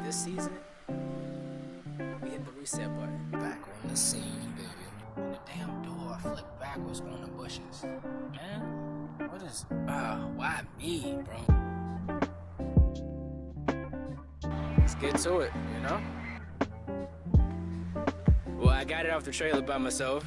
this season, we hit the reset button. Back on the scene, baby. And the damn door flipped backwards on the bushes. Man, what is, why me, bro? Let's get to it, you know? Well, I got it off the trailer by myself.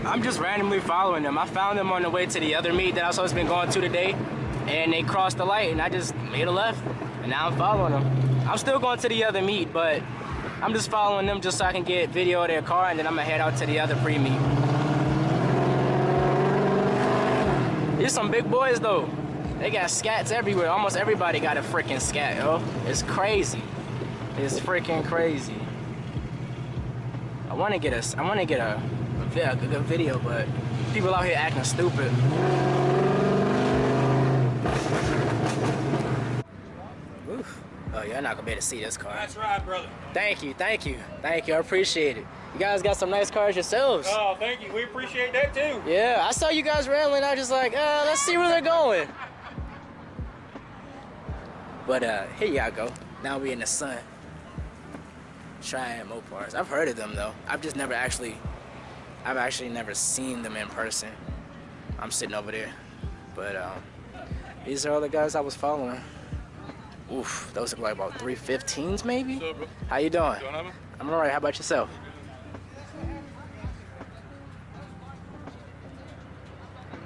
I'm just randomly following them. I found them on the way to the other meet that I was supposed to be going to today, and they crossed the light, and I just made a left, and now I'm following them. I'm still going to the other meet, but I'm just following them just so I can get video of their car, and then I'm gonna head out to the other pre-meet. These some big boys though. They got scats everywhere. Almost everybody got a freaking scat, yo. It's crazy. It's freaking crazy. I wanna get a good video, but people out here acting stupid. Oof. Oh, you're not gonna be able to see this car. That's right, brother. Thank you, thank you, thank you. I appreciate it. You guys got some nice cars yourselves. Oh, thank you. We appreciate that too. Yeah, I saw you guys rambling. I was just like, let's see where they're going. But here y'all go. Now we in the sun. Trying Mopars. I've heard of them though. I've actually never seen them in person. I'm sitting over there. But these are all the guys I was following. Oof, those look like about 315s maybe? What's up, bro? How you doing? Doing I'm alright, how about yourself?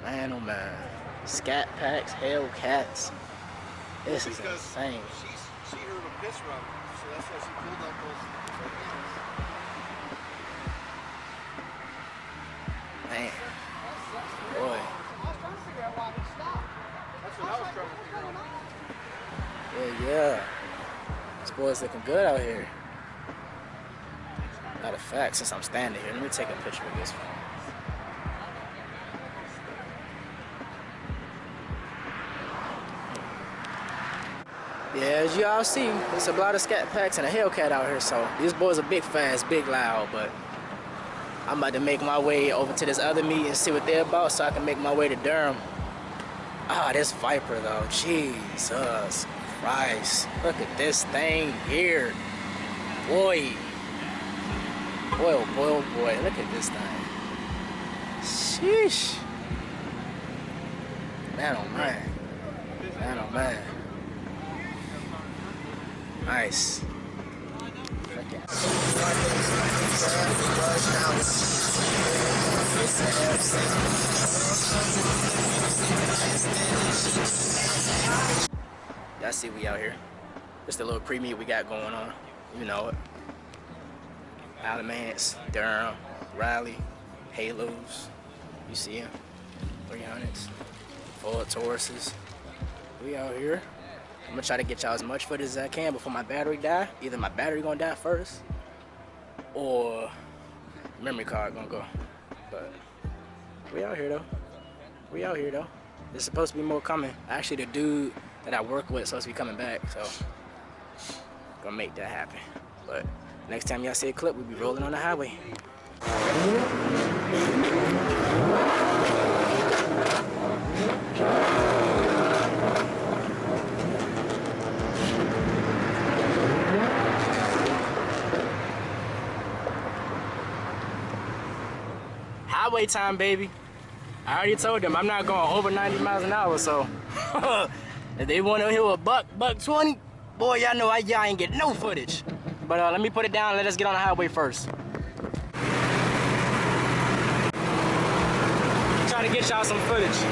Man, oh man. Scat packs, Hellcats. This is insane. She heard a piss run, so that's why she pulled up those. Man. Boy. I was trying to figure out why he stopped. That's what I was trying to figure out. Yeah. This boy's looking good out here. Matter of fact, since I'm standing here, let me take a picture of this phone. Yeah, as you all see, there's a lot of scat packs and a Hellcat out here, so these boys are big fast, big loud, but I'm about to make my way over to this other meet and see what they're about so I can make my way to Durham. Ah, this Viper though, Jesus Christ. Look at this thing here. Boy. Boy, oh boy, oh boy, look at this thing. Sheesh. Man, oh man. Man, oh man. Nice. Y'all see we out here. Just a little pre-meet we got going on. You know it. Alamance, Durham. Rally, Halos. You see them. 300s. Ford Tauruses. We out here. I'm gonna try to get y'all as much footage as I can before my battery die. Either my battery gonna die first, or memory card gonna go. But we out here though. We out here though. There's supposed to be more coming. Actually, the dude that I work with is supposed to be coming back, so gonna make that happen. But next time y'all see a clip, we'll be rolling on the highway. Highway time, baby. I already told them I'm not going over 90 miles an hour, so if they want to hear a buck 20, boy, y'all know y'all ain't get no footage. But let me put it down and let us get on the highway first. Try to get y'all some footage.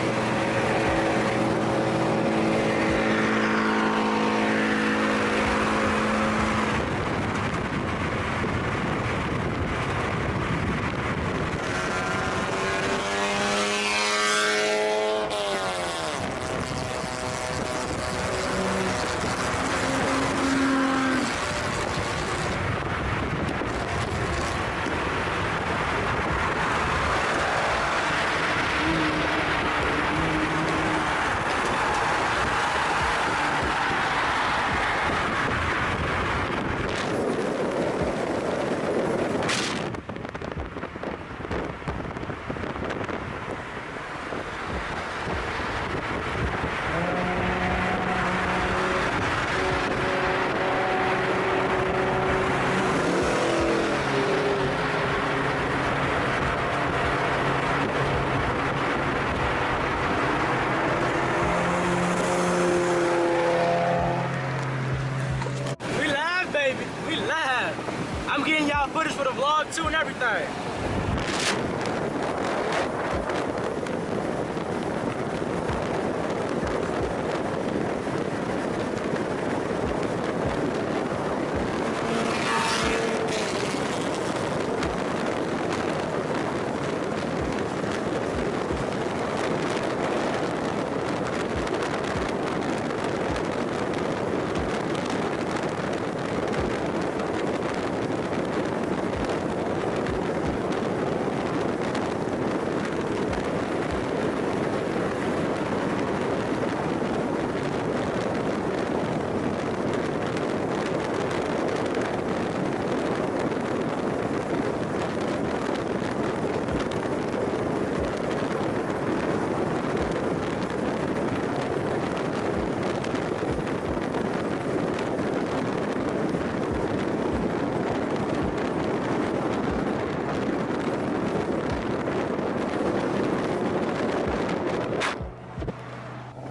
I'm getting y'all footage for the vlog too and everything.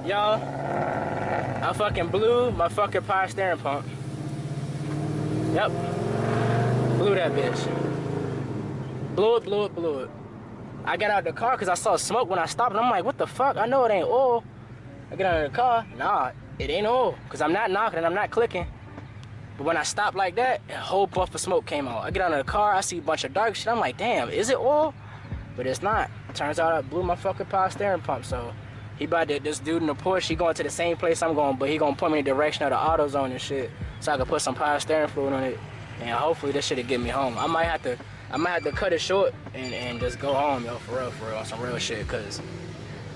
Y'all, I fucking blew my fucking power steering pump. Yep. Blew that bitch. Blew it. I got out of the car because I saw smoke when I stopped, and I'm like, what the fuck? I know it ain't oil. I get out of the car, nah, it ain't oil, because I'm not knocking and I'm not clicking. But when I stopped like that, a whole puff of smoke came out. I get out of the car, I see a bunch of dark shit. I'm like, damn, is it oil? But it's not. Turns out I blew my fucking power steering pump, so he about to, this dude in the Porsche, he going to the same place I'm going, but he gonna point me in the direction of the auto zone and shit, so I can put some power steering fluid on it, and hopefully this shit'll get me home. I might have to cut it short and just go home, yo, for real, on some real shit, cause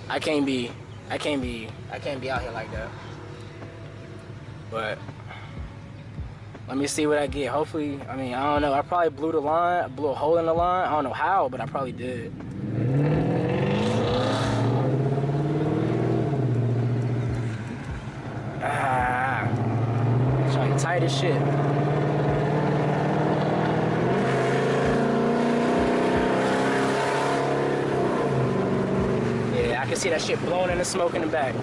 I can't be out here like that. But let me see what I get. Hopefully, I mean, I don't know. I probably blew the line, I blew a hole in the line. I don't know how, but I probably did. Trying tight as shit. Yeah, I can see that shit blowing in the smoke in the back.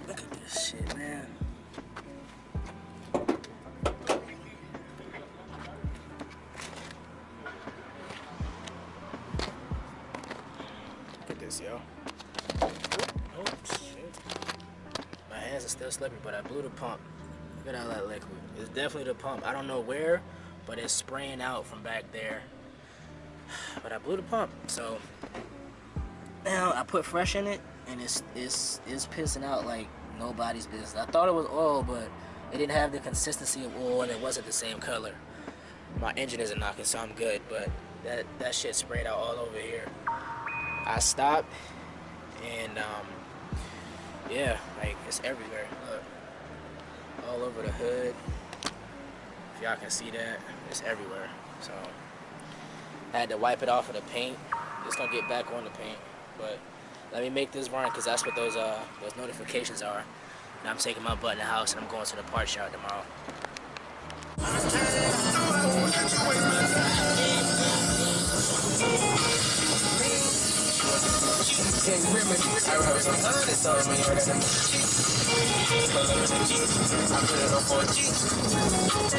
Look at this shit, man. Yo. Oh shit. My hands are still slippery, but I blew the pump. Look at all that liquid. It's definitely the pump. I don't know where, but it's spraying out from back there. But I blew the pump, so now I put fresh in it, and it's pissing out like nobody's business. I thought it was oil, but it didn't have the consistency of oil, and it wasn't the same color. My engine isn't knocking, so I'm good, but that shit sprayed out all over here. I stopped, and yeah, like it's everywhere. Look, all over the hood. If y'all can see that, it's everywhere. So I had to wipe it off of the paint. It's gonna get back on the paint, but let me make this run because that's what those notifications are. And I'm taking my butt in the house and I'm going to the parts shop tomorrow.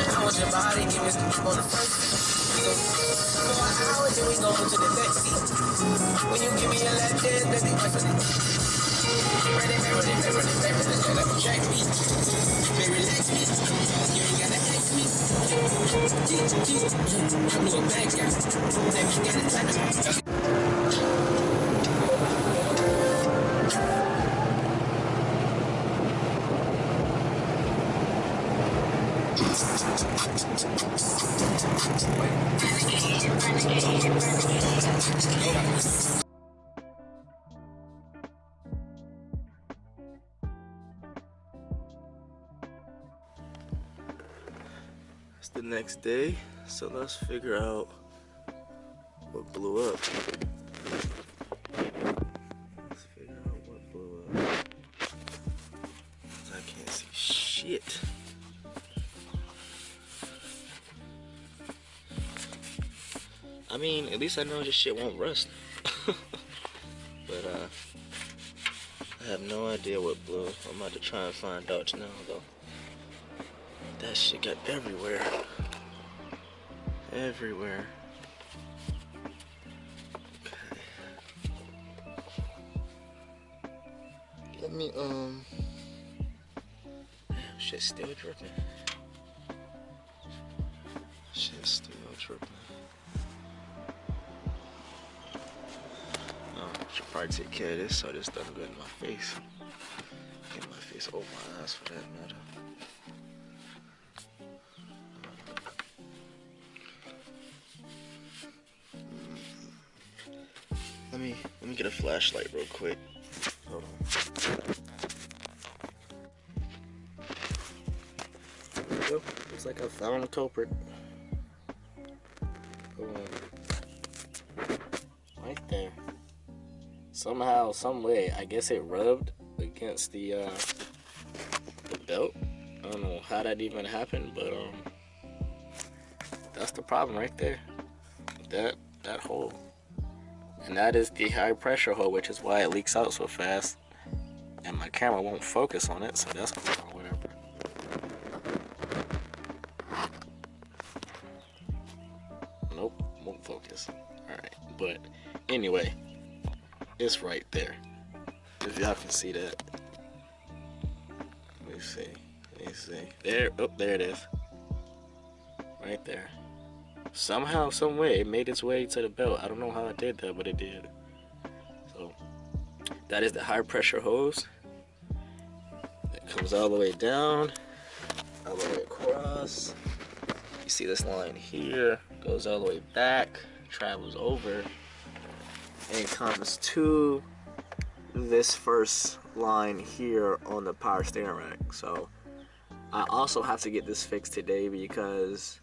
I want your body, give me some on the first seat. For an hour, then we go to the next seat. When you give me a lap dance, baby, what's the next? Ready, let me check me. Baby, relax me. You ain't gotta ask me. I'm a little bad girl. Let me get it touch. It's the next day, so let's figure out what blew up. Let's figure out what blew up. I can't see shit. I mean, at least I know this shit won't rust. But I have no idea what blew. I'm about to try and find out now though. That shit got everywhere. Everywhere. Okay. Let me damn, shit's still dripping. Shit's still dripping. Should probably take care of this so this doesn't go in my face. Get my face over my eyes for that matter. Let me get a flashlight real quick. Hold on. There we go. Looks like I found the culprit. Right there. Somehow, some way, I guess it rubbed against the belt. I don't know how that even happened, but that's the problem right there. That hole. And that is the high pressure hole, which is why it leaks out so fast. And my camera won't focus on it, so that's cool or whatever. Nope, won't focus. Alright, but anyway, it's right there. If y'all can see that. Let me see. There, oh, there it is. Right there. Somehow, some way, it made its way to the belt. I don't know how it did that, but it did. So, that is the high pressure hose. It comes all the way down, all the way across. You see this line here, goes all the way back, travels over, and comes to this first line here on the power steering rack. So, I also have to get this fixed today because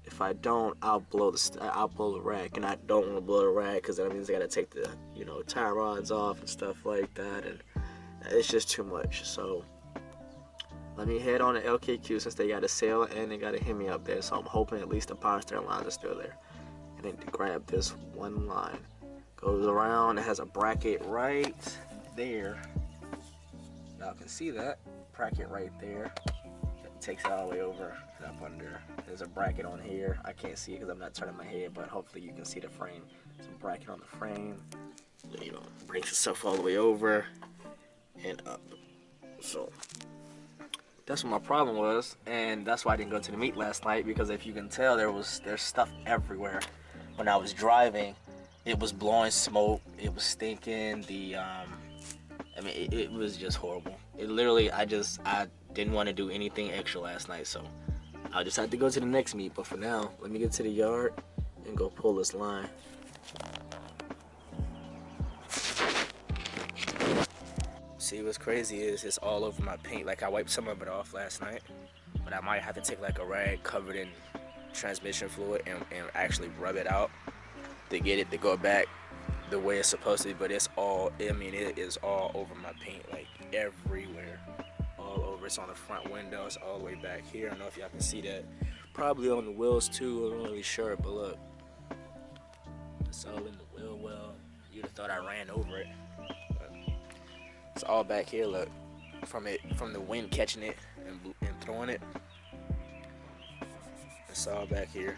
if I don't, I'll blow the rack, and I don't want to blow the rack because that means I gotta take the tie rods off and stuff like that, and it's just too much. So let me head on to LKQ since they got a sale and they got a Hemi up there. So I'm hoping at least the power steering lines are still there. And then to grab this one line, goes around. It has a bracket right there. Now I can see that bracket right there. Takes it all the way over and up under. There's a bracket on here. I can't see it because I'm not turning my head, but hopefully you can see the frame. There's a bracket on the frame. Brings itself all the way over and up. So that's what my problem was, and that's why I didn't go to the meet last night, because if you can tell, there's stuff everywhere. When I was driving, it was blowing smoke, it was stinking, I mean, it was just horrible. It literally, I didn't want to do anything extra last night, so I just had to go to the next meet. But for now, let me get to the yard and go pull this line. See, what's crazy is it's all over my paint. Like, I wiped some of it off last night, but I might have to take like a rag covered in transmission fluid and actually rub it out to get it to go back the way it's supposed to be. But it's all, I mean, it is all over my paint, like everywhere, all over. It's on the front windows, all the way back here. I don't know if y'all can see that. Probably on the wheels too, I'm not really sure, but look, it's all in the wheel well. You'd have thought I ran over it. It's all back here, look, from the wind catching it and throwing it. It's all back here.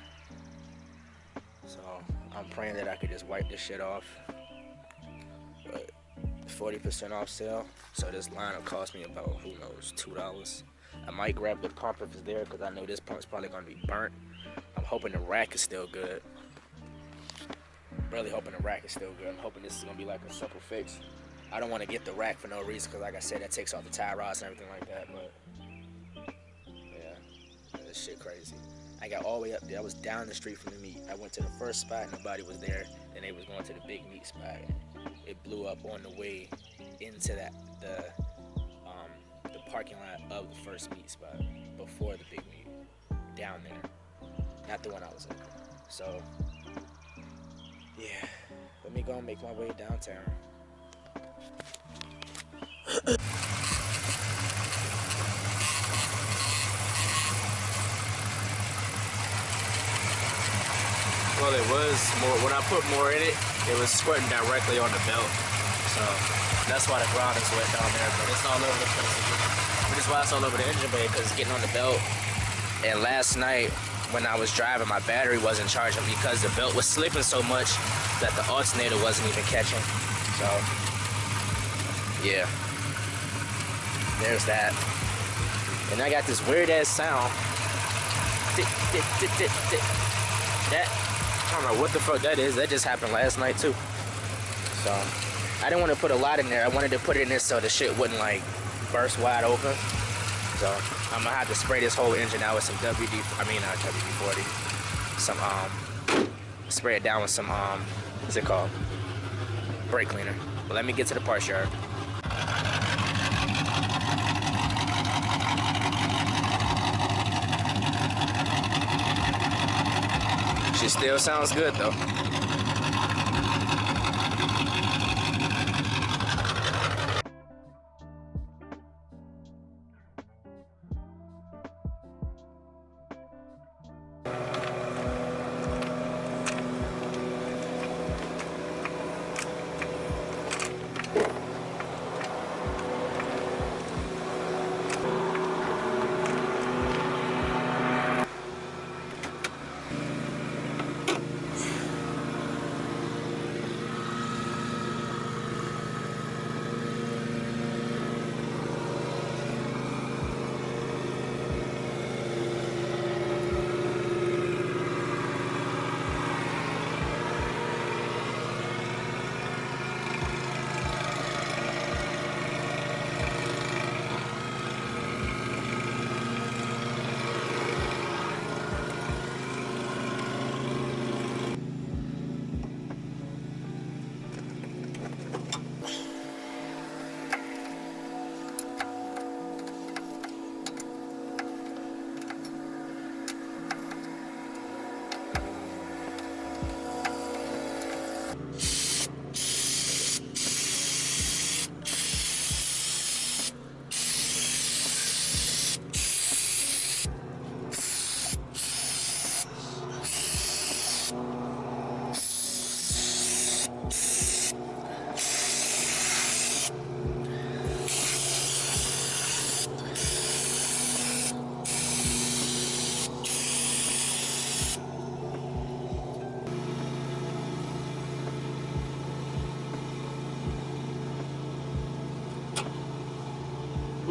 So I'm praying that I could just wipe this shit off. But 40% off sale, so this line will cost me about, who knows, $2. I might grab the pump if it's there, because I know this pump's probably gonna be burnt. I'm hoping the rack is still good. Really hoping the rack is still good. I'm hoping this is gonna be like a simple fix. I don't want to get the rack for no reason, because like I said, that takes off the tie rods and everything like that. But yeah, this shit crazy. I got all the way up there. I was down the street from the meet. I went to the first spot, nobody was there. Then they was going to the big meet spot. It blew up on the way into the parking lot of the first meet spot before the big meet. Down there, not the one I was in. So yeah, let me go and make my way downtown. Well, it was more, when I put more in it, it was squirting directly on the belt. So that's why the ground is wet down there, but it's all over the place. But it's why it's all over the engine bay, because it's getting on the belt. And last night, when I was driving, my battery wasn't charging because the belt was slipping so much that the alternator wasn't even catching. So yeah, there's that. And I got this weird ass sound. That, I don't know what the fuck that is. That just happened last night too. So I didn't want to put a lot in there. I wanted to put it in there so the shit wouldn't like burst wide open. So I'm gonna have to spray this whole engine out with some WD-40. Some spray it down with some what's it called? Brake cleaner. But let me get to the parts yard. She still sounds good though.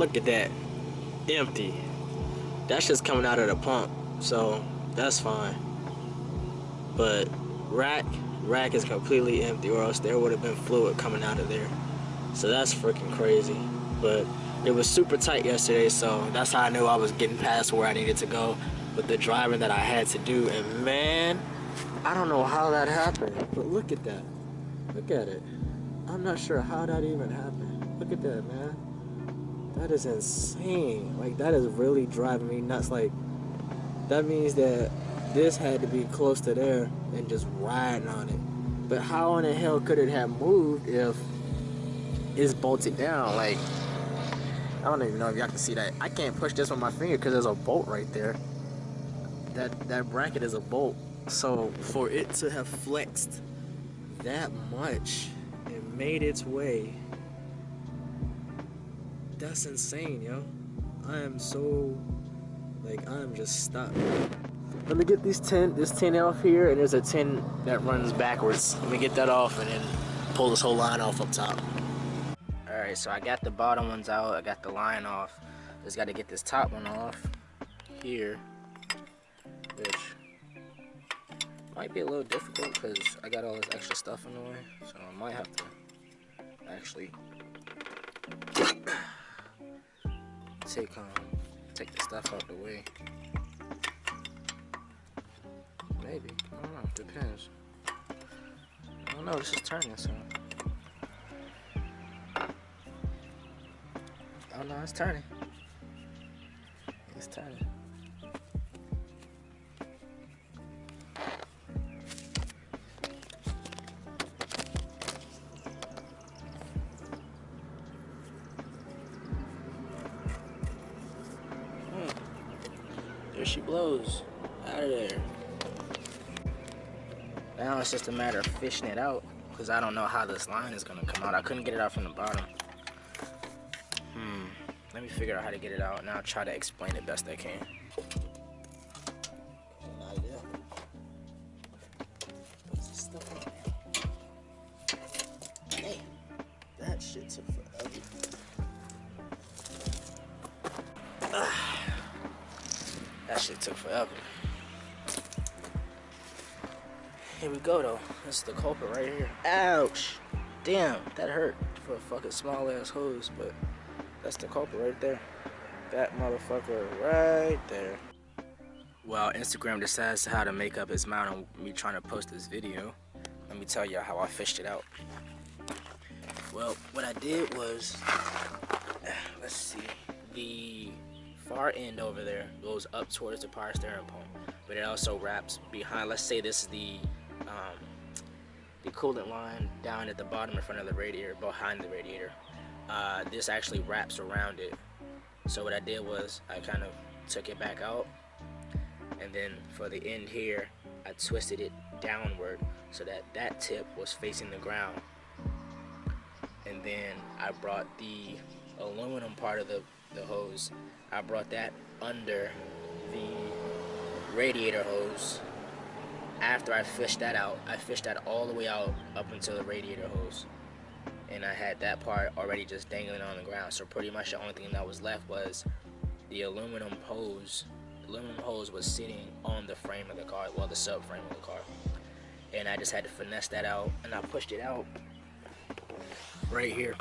look at that. Empty. That's just coming out of the pump, so that's fine. But rack is completely empty, or else there would have been fluid coming out of there. So that's freaking crazy. But it was super tight yesterday, so that's how I knew I was getting past where I needed to go with the driving that I had to do. And man, I don't know how that happened, but look at that. Look at it. I'm not sure how that even happened. Look at that, man. That is insane. Like, that is really driving me nuts. Like, that means that this had to be close to there and just riding on it. But how in the hell could it have moved if it's bolted down? Like, I don't even know if y'all can see that. I can't push this with my finger because there's a bolt right there. That bracket is a bolt. So for it to have flexed that much and made its way, that's insane, yo. I am so, like, I'm just stuck. Let me get this 10 off here, and there's a 10 that runs backwards. Let me get that off and then pull this whole line off up top. Alright, so I got the bottom ones out, I got the line off. Just got to get this top one off here, which might be a little difficult because I got all this extra stuff in the way. So I might have to actually take the stuff out the way. Maybe. I don't know. Depends. I don't know. This is turning, so. Oh no, it's turning. It's turning. There she blows. Out of there. Now it's just a matter of fishing it out, because I don't know how this line is going to come out. I couldn't get it out from the bottom. Let me figure out how to get it out, and I'll try to explain it best I can. Damn, that shit took forever. That shit took forever. Here we go though. This is the culprit right here. Ouch! Damn, that hurt for a fucking small ass hose, but that's the culprit right there. That motherfucker right there. Well, Instagram decides how to make up its mind on me trying to post this video. Let me tell you how I fished it out. Well, what I did was, let's see, the far end over there goes up towards the power steering pump, but it also wraps behind. Let's say this is the coolant line down at the bottom in front of the radiator, behind the radiator. This actually wraps around it. So what I did was I kind of took it back out, and then for the end here I twisted it downward so that that tip was facing the ground, and then I brought the aluminum part of the hose, I brought that under the radiator hose. After I fished that out, I fished that all the way out up until the radiator hose, and I had that part already just dangling on the ground. So pretty much the only thing that was left was the aluminum hose. The aluminum hose was sitting on the frame of the car, well, the subframe of the car, and I just had to finesse that out, and I pushed it out right here.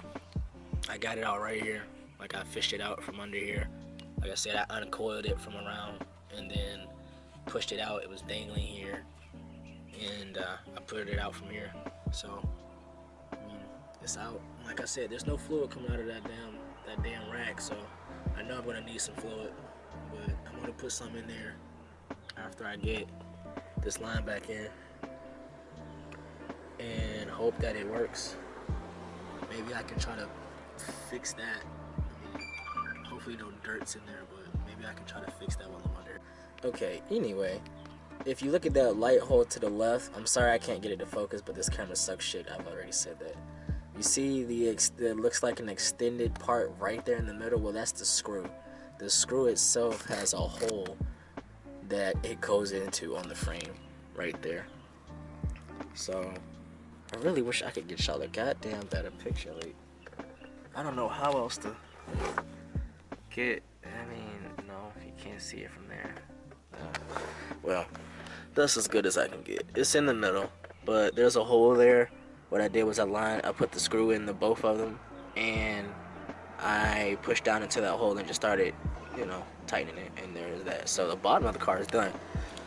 I got it out right here. Like, I fished it out from under here. Like I said, I uncoiled it from around and then pushed it out. It was dangling here, and I put it out from here. So it's out. Like I said, there's no fluid coming out of that damn rack, so I know I'm gonna need some fluid, but I'm gonna put some in there after I get this line back in and hope that it works. Maybe I can try to fix that. I mean, hopefully no dirt's in there, but maybe I can try to fix that while I'm under. Okay, anyway, if you look at that light hole to the left, I'm sorry I can't get it to focus, but this camera sucks shit. I've already said that. You see it looks like an extended part right there in the middle? Well, that's the screw. The screw itself has a hole that it goes into on the frame right there. So I really wish I could get y'all a goddamn better picture. Like, I don't know how else to get, I mean, no, you can't see it from there. Well, that's as good as I can get. It's in the middle, but there's a hole there. What I did was I put the screw in the both of them, and I pushed down into that hole and just started, you know, tightening it, and there's that. So the bottom of the car is done.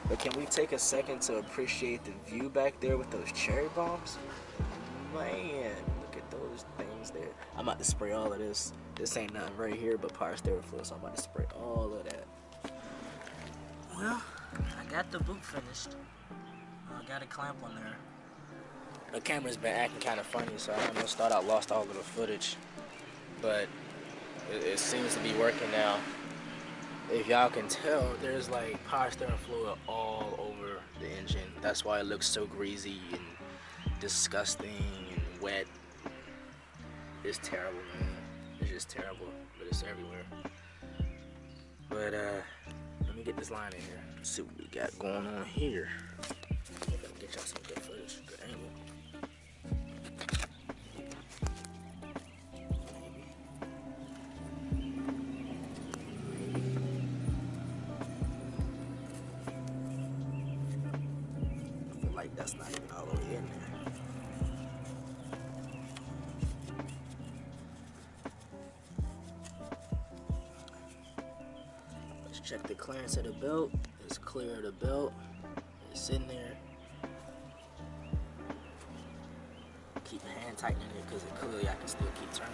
But can we take a second to appreciate the view back there with those cherry bombs? Man, look at those things there. I'm about to spray all of this. This ain't nothing right here but polystyrofoam, so I'm about to spray all of that. Well, I got the boot finished. I got a clamp on there. The camera's been acting kind of funny, so I almost thought I lost all of the footage. But it seems to be working now. If y'all can tell, there's like polystyrene fluid all over the engine. That's why it looks so greasy and disgusting and wet. It's terrible, man. It's just terrible, but it's everywhere. But let me get this line in here. Let's see what we got going on here. I'm gonna get y'all some good footage, good angle. That's not even all the way in there. Let's check the clearance of the belt. It's clear of the belt. It's in there. Keep hand tightening it because clearly I can still keep turning.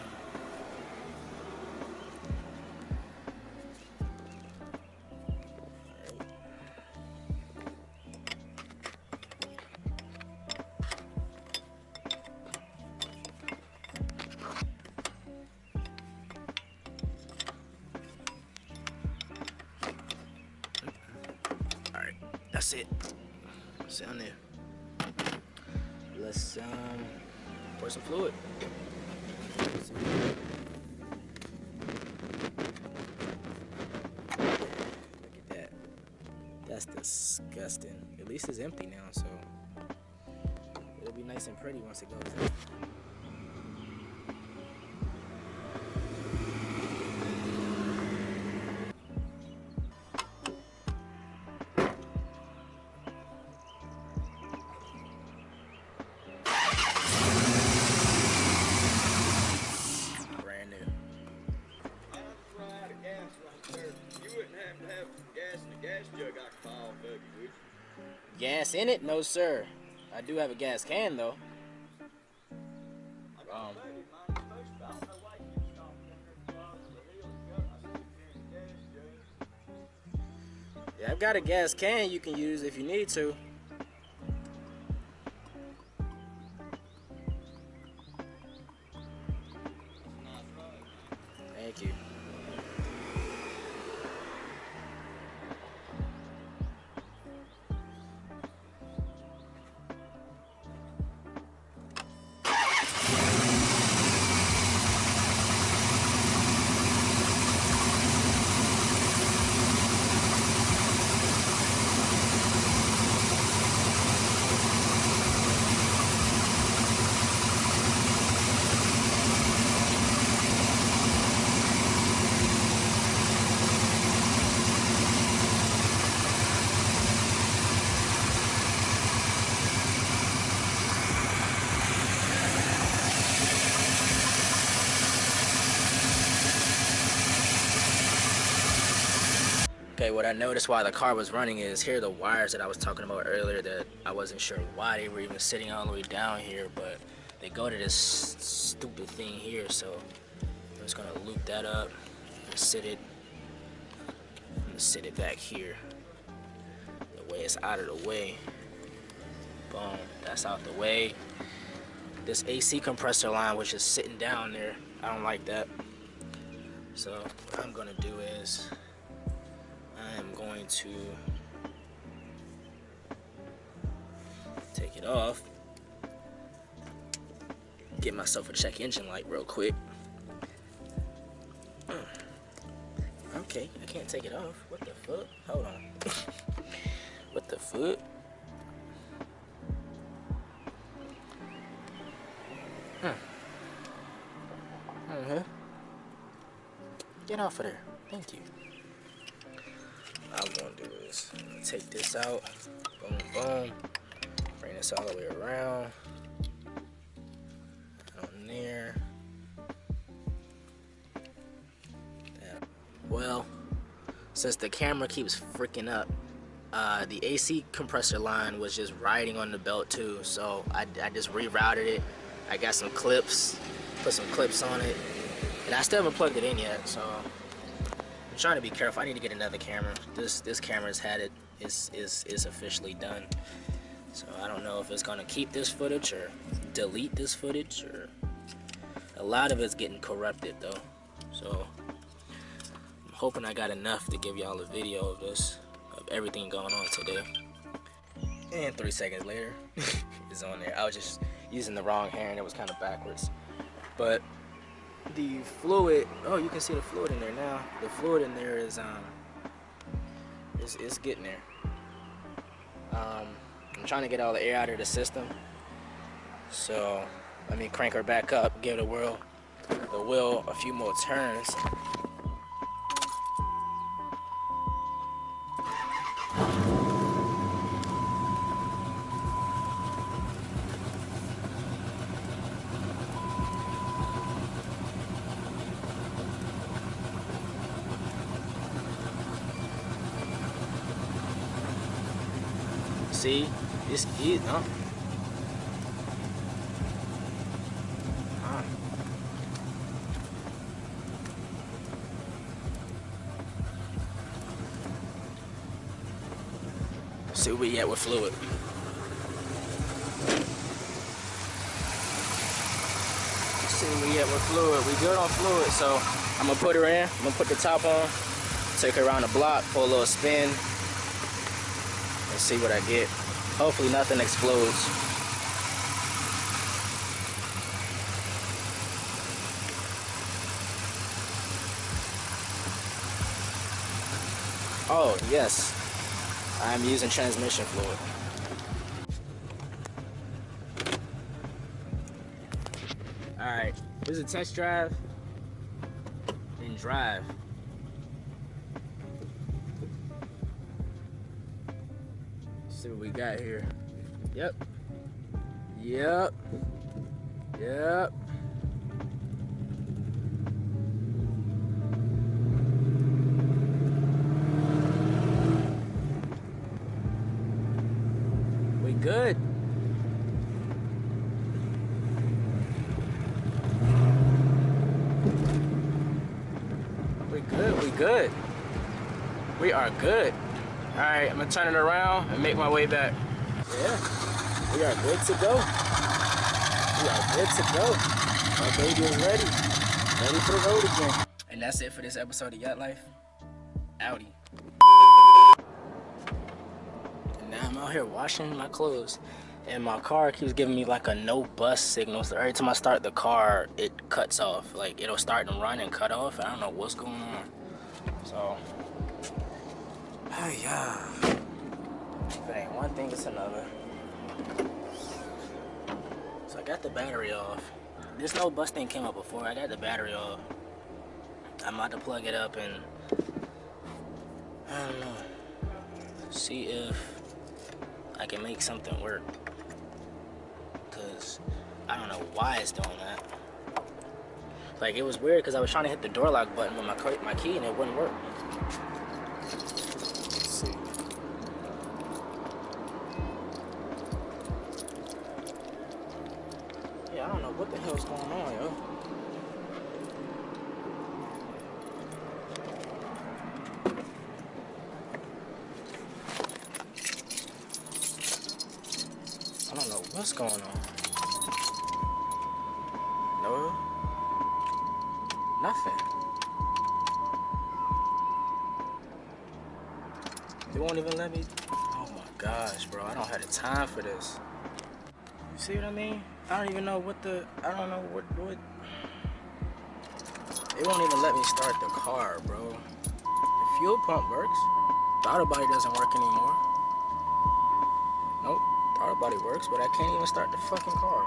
That's it. It's down there. Let's pour some fluid. Look at that. That's disgusting. At least it's empty now, so it'll be nice and pretty once it goes in. Gas in it? No, sir. I do have a gas can, though. Yeah, I've got a gas can you can use if you need to. Thank you. Okay, what I noticed while the car was running is here are the wires that I was talking about earlier that I wasn't sure why they were even sitting all the way down here, but they go to this stupid thing here, so I'm just gonna loop that up and sit it back here. The way it's out of the way. Boom, that's out the way. This AC compressor line was just sitting down there. I don't like that. So what I'm gonna do is I'm going to take it off, get myself a check engine light real quick. Okay, I can't take it off. What the fuck? Hold on. What the fuck? Get off of there. Thank you. What I'm gonna do is take this out. Boom, boom. Bring this all the way around. On there. That. Well, since the camera keeps freaking up, the AC compressor line was just riding on the belt too, so I just rerouted it. I got some clips, put some clips on it, and I still haven't plugged it in yet, so I'm trying to be careful. I need to get another camera. This camera's had it, is officially done, so I don't know if it's gonna keep this footage or delete this footage, or a lot of it's getting corrupted though, so I'm hoping I got enough to give y'all a video of this, of everything going on today. And 3 seconds later, it's on there. I was just using the wrong hand, it was kind of backwards. But the fluid, oh, you can see the fluid in there now. The fluid in there is it's getting there. I'm trying to get all the air out of the system. So let me crank her back up, give the wheel a few more turns. See, it's easy, huh? See where we at with fluid. See where we at with fluid. We good on fluid, so I'm gonna put her in. I'm gonna put the top on, take her around the block, pull a little spin, and see what I get. Hopefully nothing explodes. Oh, yes. I'm using transmission fluid. Alright, this is a test drive and drive. See what we got here. Yep. Yep. Yep. We good. We good. We good. We are good. All right, I'm gonna turn it around and make my way back. Yeah, we are good to go. We are good to go. My baby is ready. Ready for the road again. And that's it for this episode of Yacht Life. Outie. And now I'm out here washing my clothes. And my car keeps giving me like a no bus signal. So every time I start the car, it cuts off. Like it'll start and run and cut off. I don't know what's going on. So, yeah. If it ain't one thing, it's another. So I got the battery off. This no bus thing came up before. I got the battery off. I'm about to plug it up and I don't know. See if I can make something work. Cause I don't know why it's doing that. Like it was weird because I was trying to hit the door lock button with my key and it wouldn't work. I don't know what the hell's going on, yo. I don't know what's going on. No. Nothing. They won't even let me. Oh my gosh, bro. I don't have the time for this. You see what I mean? I don't even know what the, I don't know what, it won't even let me start the car, bro. The fuel pump works. The auto body doesn't work anymore. Nope, the auto body works, but I can't even start the fucking car.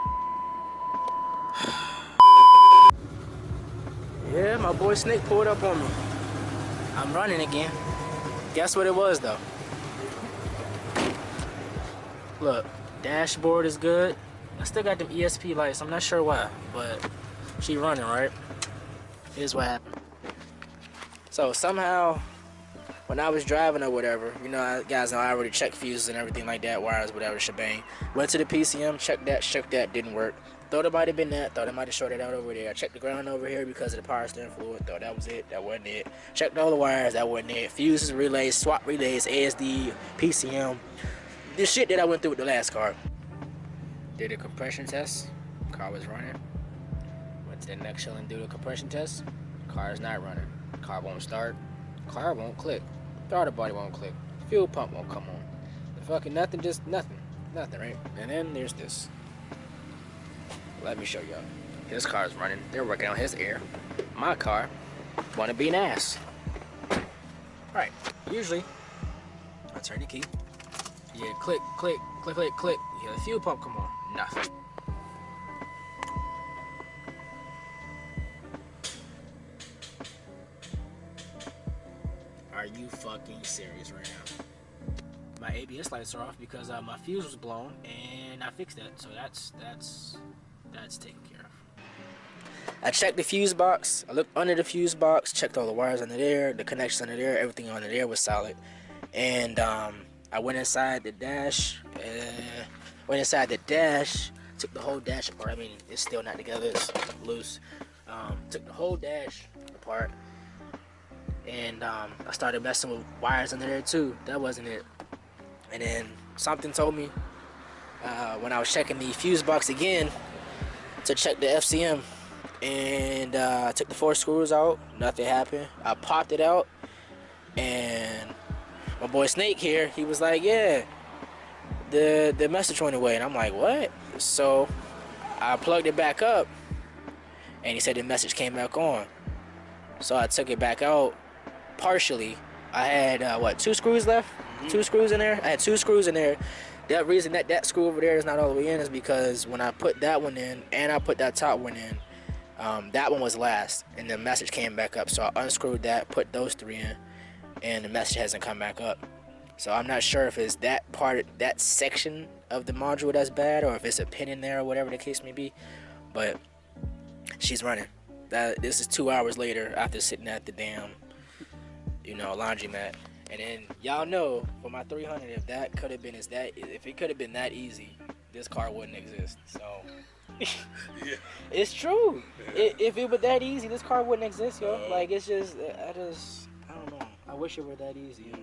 Yeah, my boy Snake pulled up on me. I'm running again. Guess what it was though? Look, dashboard is good. I still got them ESP lights. I'm not sure why, but she running, right? Here's what happened. So somehow, when I was driving or whatever, you know, guys know I already checked fuses and everything like that, wires, whatever, shebang. Went to the PCM, checked that, shook that, didn't work. Thought it might have been that, thought it might have shorted out over there. I checked the ground over here because of the power steering fluid, thought that was it, that wasn't it. Checked all the wires, that wasn't it. Fuses, relays, swap relays, ASD, PCM. The shit that I went through with the last car. Did a compression test, car was running. Went to the next hill and do the compression test, car is not running. Car won't start, car won't click. Throttle body won't click. Fuel pump won't come on. The fucking nothing, just nothing. Nothing, right? And then there's this. Let me show y'all. His car's running. They're working on his air. My car wanna be an ass. Right. Usually, I turn the key. Yeah, click, click, click, click, click. Yeah, the fuel pump come on. Nothing. Are you fucking serious right now? My ABS lights are off because my fuse was blown and I fixed that. So that's taken care of. I checked the fuse box. I looked under the fuse box, checked all the wires under there, the connections under there, everything under there was solid. And I went inside the dash. Took the whole dash apart. I mean, it's still not together. It's loose. Took the whole dash apart. And I started messing with wires under there too. That wasn't it. And then something told me when I was checking the fuse box again to check the FCM, and I took the 4 screws out. Nothing happened. I popped it out, and my boy Snake here, he was like, "Yeah, the message went away." And I'm like, "What?" So I plugged it back up, and he said the message came back on. So I took it back out. Partially, I had 2 screws left, 2 screws in there. I had 2 screws in there. That reason that screw over there is not all the way in is because when I put that one in and I put that top one in, that one was last, and the message came back up. So I unscrewed that, put those 3 in, and the message hasn't come back up. So I'm not sure if it's that part, that section of the module that's bad, or if it's a pin in there or whatever the case may be. But she's running. This is 2 hours later after sitting at the damn, laundromat. And then y'all know for my 300, if it could have been that easy, this car wouldn't exist. So Yeah. it's true. Yeah. If it were that easy, this car wouldn't exist, yo. Like it's just, I don't know. I wish it were that easy.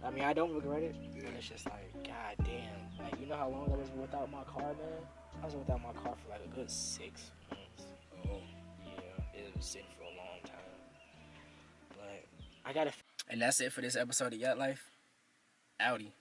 I mean, I don't regret it, but it's just like, god damn. Like, you know how long I was without my car, man? I was without my car for like a good 6 months. Oh. Yeah, it was sitting for a long time. But I gotta. And that's it for this episode of Yacht Life. Audi.